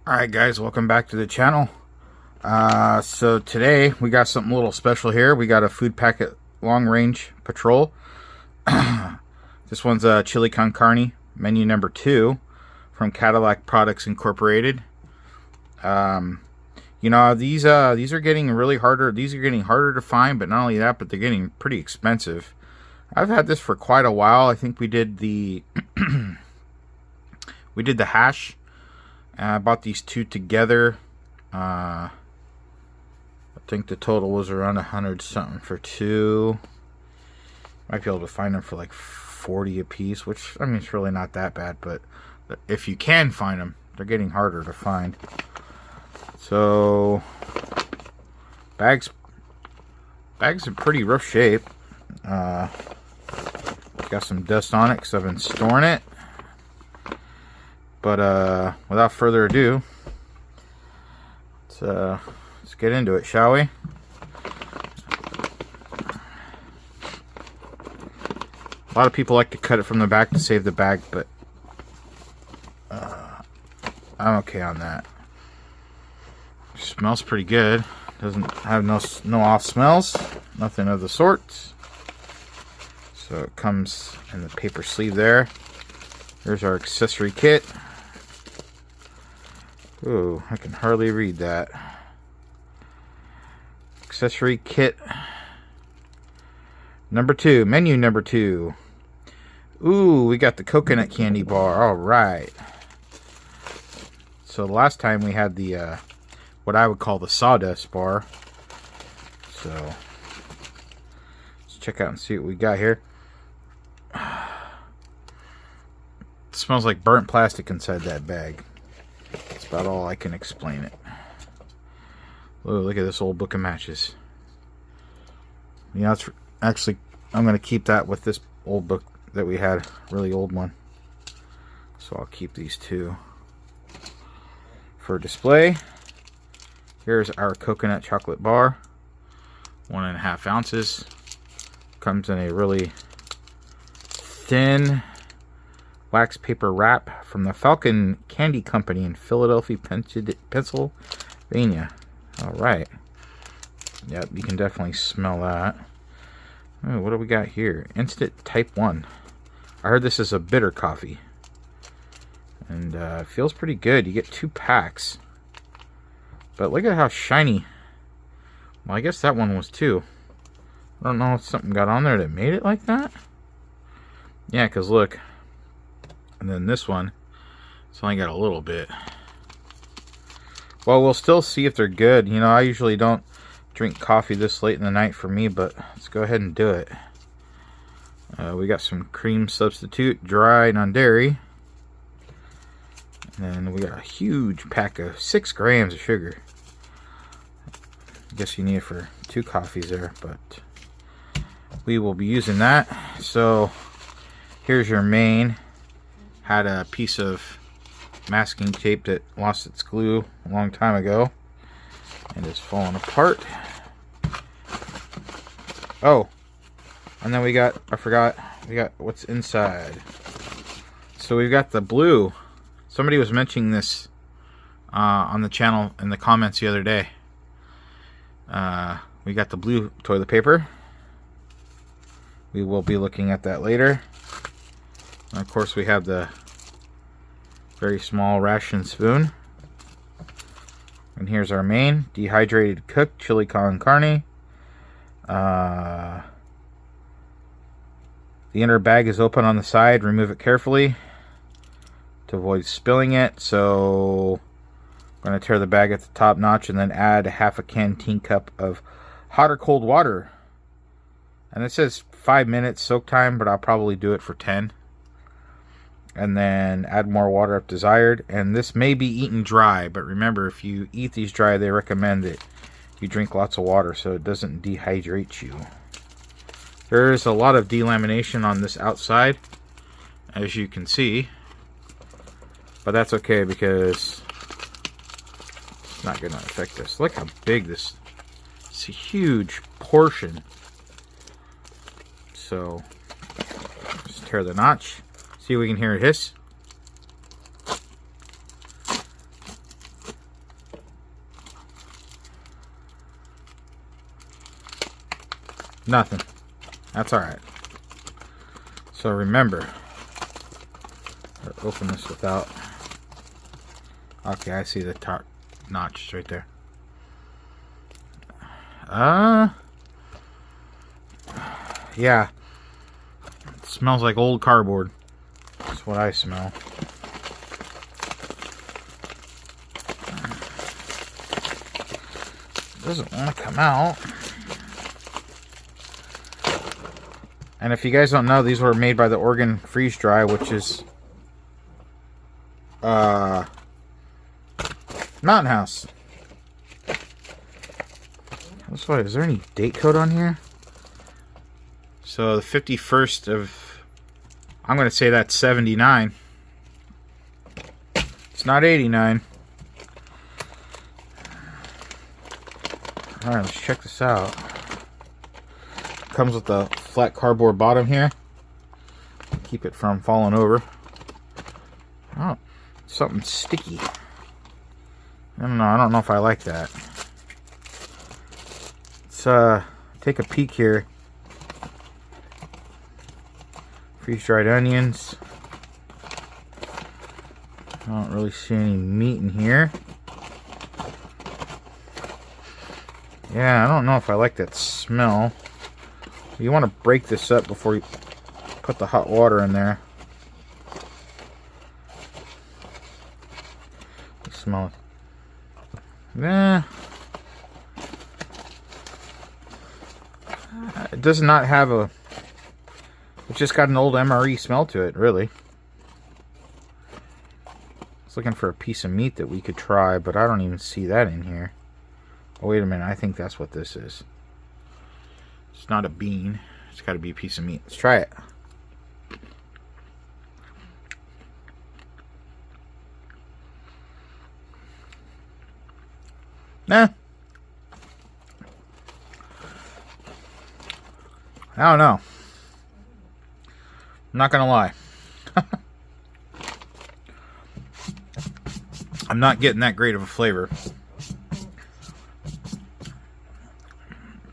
Alright guys, welcome back to the channel. So today we got something a little special here. We got a food packet long range patrol. This one's a chili con carne, menu number 2 from Cadillac Products Incorporated. You know, these are getting really harder. These are getting harder to find, but not only that, but they're getting pretty expensive. I've had this for quite a while. I think we did the we did the hash. I bought these two together. I think the total was around 100 something for two. Might be able to find them for like 40 a piece, which I mean it's really not that bad, but if you can find them, they're getting harder to find. So bags in pretty rough shape. Got some dust on it because I've been storing it. But without further ado, let's get into it, shall we? A lot of people like to cut it from the back to save the bag, but I'm okay on that. It smells pretty good. Doesn't have no off smells, nothing of the sort. So it comes in the paper sleeve there. Here's our accessory kit. Ooh, I can hardly read that. Accessory kit number 2, menu number 2. Ooh, we got the coconut candy bar. All right. So last time we had the what I would call the sawdust bar. So let's check out and see what we got here. It smells like burnt plastic inside that bag. That's about all I can explain it. Oh, look at this old book of matches. You know, it's actually, I'm going to keep that with this old book that we had, really old one. So I'll keep these two for display. Here's our coconut chocolate bar, 1.5 ounces. Comes in a really thin wax paper wrap from the Falcon Candy Company in Philadelphia, Pennsylvania. All right. Yep, you can definitely smell that. Oh, what do we got here? Instant Type 1. I heard this is a bitter coffee. And it feels pretty good. You get 2 packs. But look at how shiny. Well, I guess that one was too. I don't know if something got on there that made it like that. Yeah, because look. And then this one, it's only got a little bit. Well, we'll still see if they're good. You know, I usually don't drink coffee this late in the night for me, but let's go ahead and do it. We got some cream substitute, dry, non-dairy. And we got a huge pack of 6 grams of sugar. I guess you need it for 2 coffees there, but we will be using that. So here's your main. Had a piece of masking tape that lost its glue a long time ago and is falling apart. Oh, and then we got, I forgot, we got what's inside. So we've got the blue. Somebody was mentioning this on the channel in the comments the other day. We got the blue toilet paper. We will be looking at that later. And of course, we have the very small ration spoon. And here's our main dehydrated cooked chili con carne. The inner bag is open on the side. Remove it carefully to avoid spilling it. So I'm going to tear the bag at the top notch and then add half a canteen cup of hot or cold water. And it says 5 minutes soak time, but I'll probably do it for 10. And then add more water if desired. And this may be eaten dry, but remember, if you eat these dry, they recommend that you drink lots of water so it doesn't dehydrate you. There is a lot of delamination on this outside, as you can see. But that's okay because it's not going to affect us. Look how big this is. It's a huge portion. So, just tear the notch. See if we can hear it hiss. Nothing. That's alright. So remember, open this without. Okay, I see the top notch right there. Yeah. It smells like old cardboard. That's what I smell. It doesn't want to come out. And if you guys don't know, these were made by the Oregon Freeze Dry, which is Mountain House. That's why. Is there any date code on here? So the 51st of, I'm going to say that's 79. It's not 89. Alright, let's check this out. Comes with a flat cardboard bottom here. Keep it from falling over. Oh, something sticky. I don't know if I like that. Let's take a peek here. Freeze-dried onions. I don't really see any meat in here. Yeah, I don't know if I like that smell. You want to break this up before you put the hot water in there. Smell it. Yeah. It does not have a... It's just got an old MRE smell to it, really. I was looking for a piece of meat that we could try, but I don't even see that in here. Oh, wait a minute. I think that's what this is. It's not a bean. It's got to be a piece of meat. Let's try it. Nah. I don't know. I'm not gonna lie. I'm not getting that great of a flavor.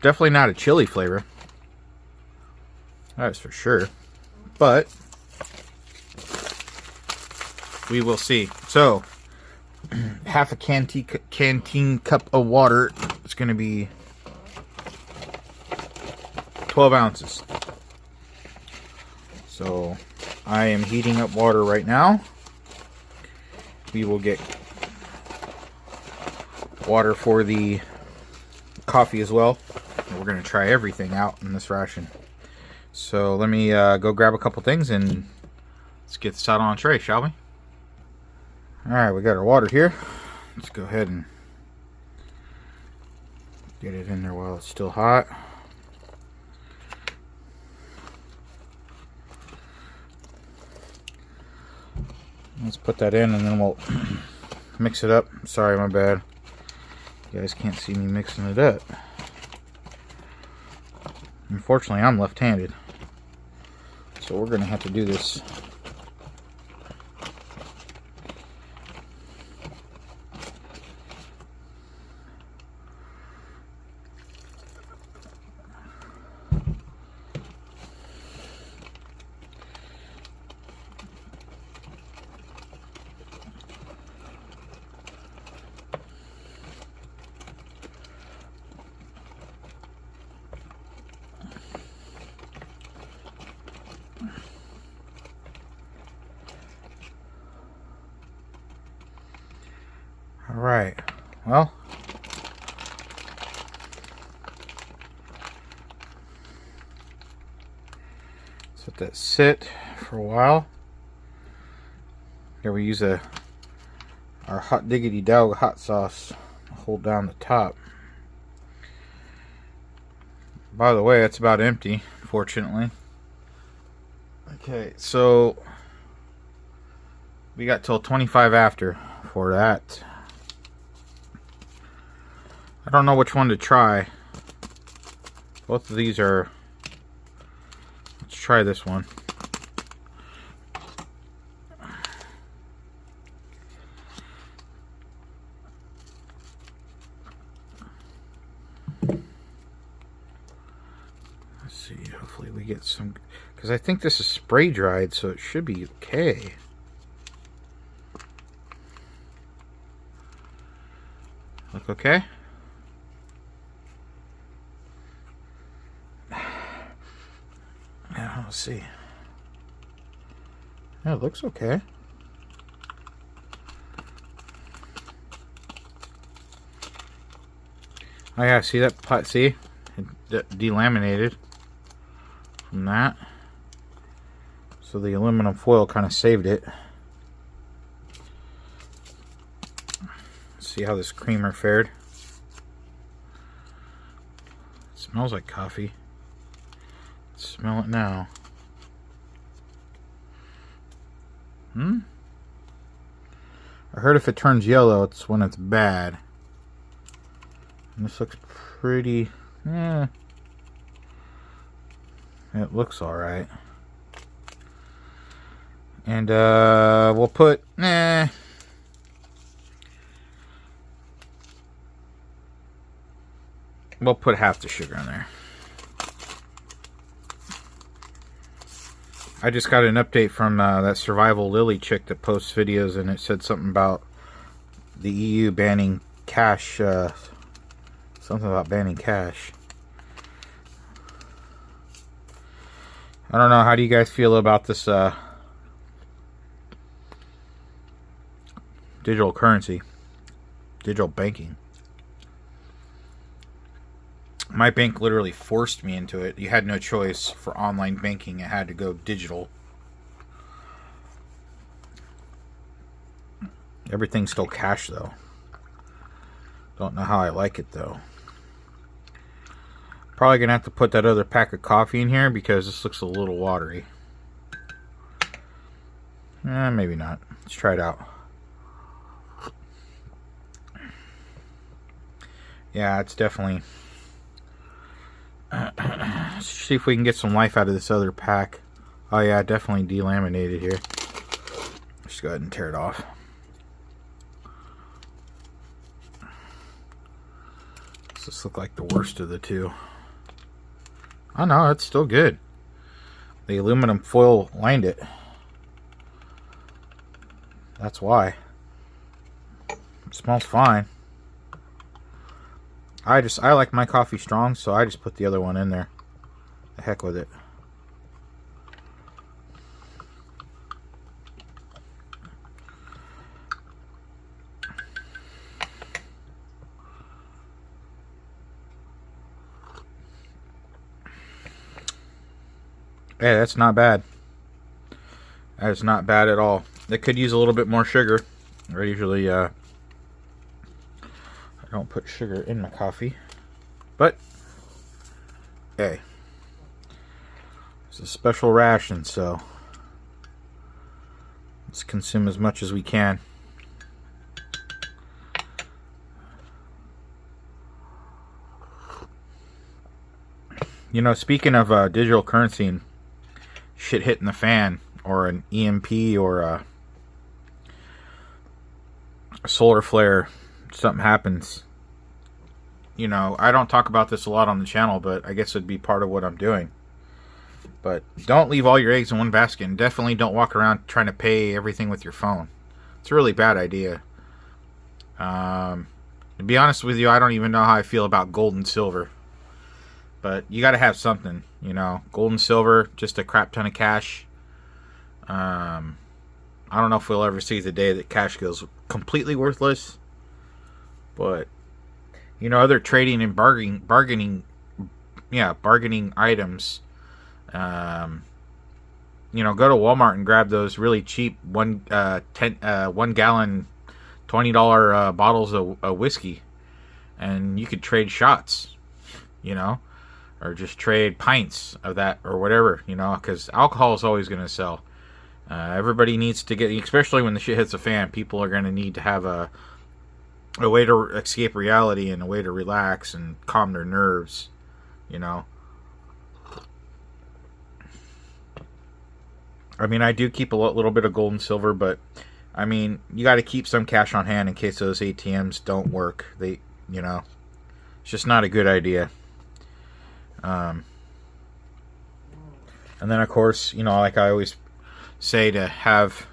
Definitely not a chili flavor. That's for sure. But we will see. So, half a canteen cup of water. It's going to be 12 ounces. So, I am heating up water right now. We will get water for the coffee as well. And we're going to try everything out in this ration. So, let me go grab a couple things and let's get this out on a tray, shall we? Alright, we got our water here. Let's go ahead and get it in there while it's still hot. Let's put that in and then we'll mix it up. Sorry, my bad. You guys can't see me mixing it up. Unfortunately, I'm left-handed. So we're going to have to do this Alright, well, let's let that sit for a while. Here we use our hot diggity dog hot sauce to hold down the top. By the way, it's about empty, fortunately. Okay, so we got till 25 after for that. I don't know which one to try. Both of these are... Let's try this one. see. Hopefully we get some, because I think this is spray dried, so it should be okay. Look okay? Yeah, let's see. Yeah, it looks okay. Oh yeah, see that pot? See, it delaminated from that. So the aluminum foil kind of saved it. Let's see how this creamer fared. It smells like coffee. Let's smell it now. I heard if it turns yellow, it's when it's bad. And this looks pretty, it looks alright. And we'll put, we'll put half the sugar in there. I just got an update from that Survival Lily chick that posts videos, and it said something about the EU banning cash, something about banning cash. I don't know, how do you guys feel about this digital currency, digital banking? My bank literally forced me into it. You had no choice for online banking. It had to go digital. Everything's still cash though. Don't know how I like it though. Probably gonna have to put that other pack of coffee in here because this looks a little watery. Maybe not. Let's try it out. Yeah, it's definitely... Let's see if we can get some life out of this other pack. Oh yeah, definitely delaminated here. Just go ahead and tear it off. Does this look like the worst of the two? Oh no, it's still good. The aluminum foil lined it. That's why. It smells fine. I like my coffee strong, so I just put the other one in there. The heck with it. Hey, that's not bad. That is not bad at all. It could use a little bit more sugar. I usually I don't put sugar in my coffee, but hey, it's a special ration, so let's consume as much as we can. You know, speaking of digital currency and shit hitting the fan, or an EMP, or a solar flare, something happens. You know, I don't talk about this a lot on the channel, but I guess it'd be part of what I'm doing. But don't leave all your eggs in one basket, and definitely don't walk around trying to pay everything with your phone. It's a really bad idea. To be honest with you, I don't even know how I feel about gold and silver. But you got to have something, you know. Gold and silver, just a crap ton of cash. I don't know if we'll ever see the day that cash goes completely worthless. But, you know, other trading and bargaining items. You know, go to Walmart and grab those really cheap 1 gallon $20 bottles of whiskey, and you could trade shots, you know, or just trade pints of that or whatever, you know, because alcohol is always going to sell. Everybody needs to get, especially when the shit hits the fan, people are going to need to have a way to escape reality and a way to relax and calm their nerves, you know. I mean, I do keep a little bit of gold and silver, but I mean, you got to keep some cash on hand in case those ATMs don't work. They, you know, it's just not a good idea. And then, of course, you know, like I always say, to have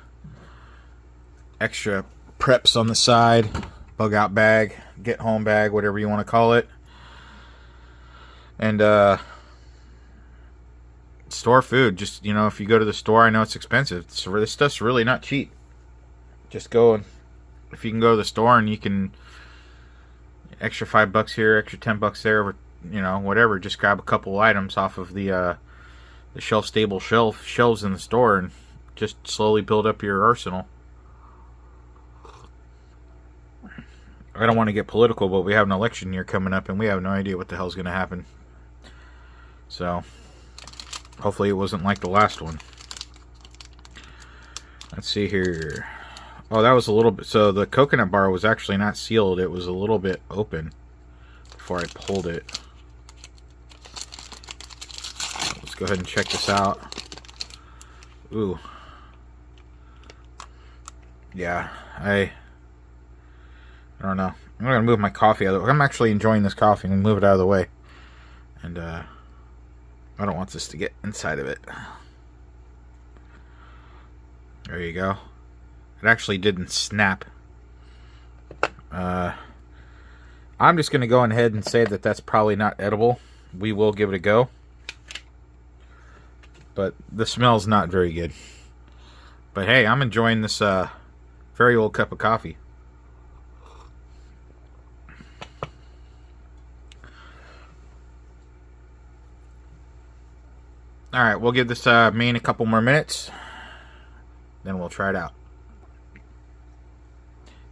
extra preps on the side. Bug out bag, get home bag, whatever you want to call it. And store food. Just, you know, if you go to the store, I know it's expensive, so this stuff's really not cheap. Just go, and if you can go to the store and you can, extra $5 here, extra $10 there, you know, whatever, just grab a couple items off of the shelf stable shelves in the store and just slowly build up your arsenal. I don't want to get political, but we have an election year coming up and we have no idea what the hell's going to happen. So hopefully it wasn't like the last one. Let's see here. Oh, that was a little bit... So the coconut bar was actually not sealed. It was a little bit open before I pulled it. Let's go ahead and check this out. Ooh. Yeah, I don't know. I'm going to move my coffee out of the way. I'm actually enjoying this coffee. I'm going to move it out of the way. And I don't want this to get inside of it. There you go. It actually didn't snap. I'm just going to go ahead and say that that's probably not edible. We will give it a go. But the smell's not very good. But hey, I'm enjoying this very old cup of coffee. Alright, we'll give this main a couple more minutes. Then we'll try it out.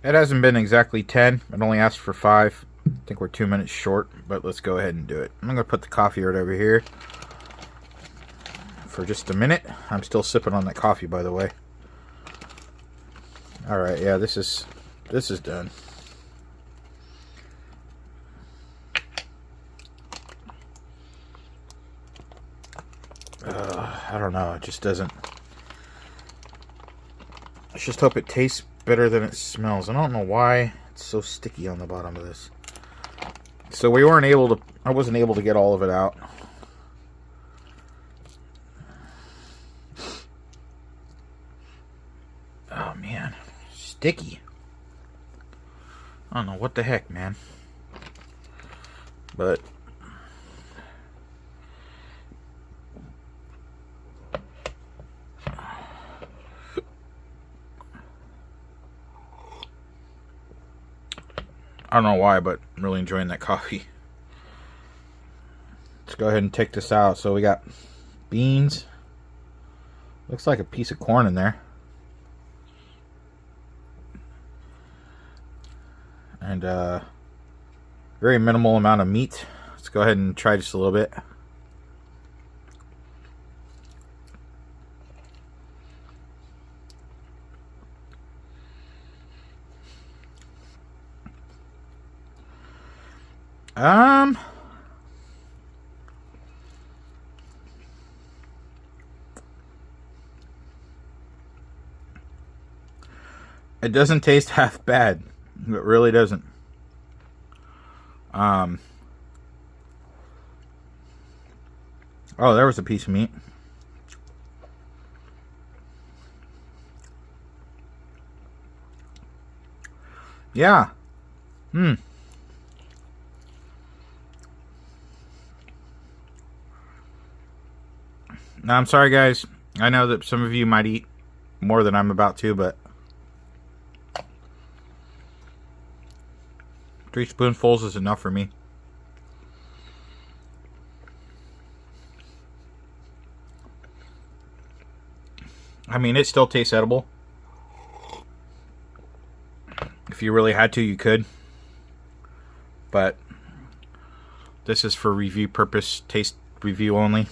It hasn't been exactly 10. It only asked for 5. I think we're 2 minutes short, but let's go ahead and do it. I'm going to put the coffee right over here for just a minute. I'm still sipping on that coffee, by the way. Alright, yeah, this is done. I don't know, it just doesn't... Let's just hope it tastes better than it smells. I don't know why it's so sticky on the bottom of this. So we weren't able to... I wasn't able to get all of it out. Oh, man. Sticky. I don't know what the heck, man. But... I don't know why, but I'm really enjoying that coffee. Let's go ahead and take this out. So we got beans. Looks like a piece of corn in there. And very minimal amount of meat. Let's go ahead and try just a little bit. It doesn't taste half bad. It really doesn't. Oh, there was a piece of meat. Yeah. Now, I'm sorry, guys. I know that some of you might eat more than I'm about to, but 3 spoonfuls is enough for me. I mean, it still tastes edible. If you really had to, you could. But this is for review purpose, taste review only.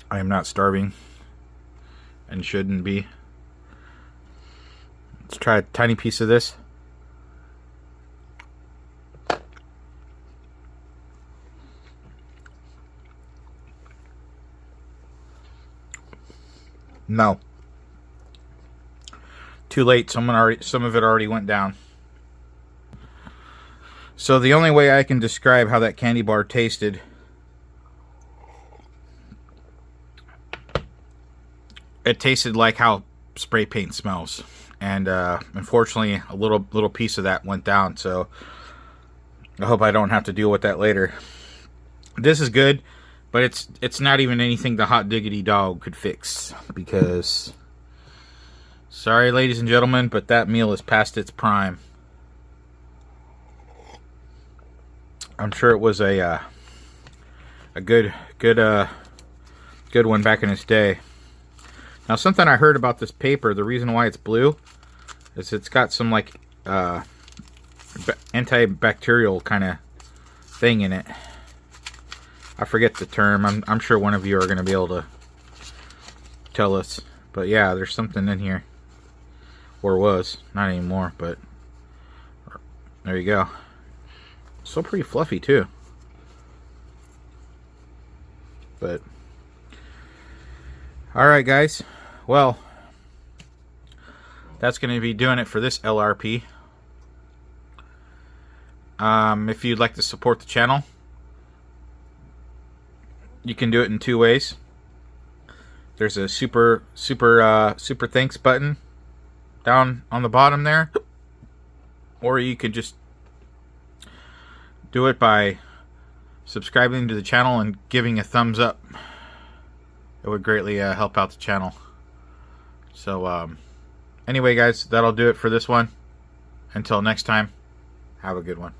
I am not starving and shouldn't be. Let's try a tiny piece of this. No. Too late. Some of it already went down. So the only way I can describe how that candy bar tasted it tasted like how spray paint smells. And unfortunately, a little piece of that went down, so I hope I don't have to deal with that later. This is good, but it's not even anything the hot diggity dog could fix, because sorry, ladies and gentlemen, but that meal is past its prime. I'm sure it was a good one back in its day. Now, something I heard about this paper, the reason why it's blue is it's got some like antibacterial kind of thing in it. I forget the term. I'm sure one of you are going to be able to tell us. But yeah, there's something in here. Or was. Not anymore, but there you go. Still pretty fluffy too. But alright guys. Well, that's going to be doing it for this LRP. If you'd like to support the channel, you can do it in two ways. There's a super thanks button down on the bottom there, or you could just do it by subscribing to the channel and giving a thumbs up. It would greatly help out the channel. So anyway guys, that'll do it for this one. Until next time, have a good one.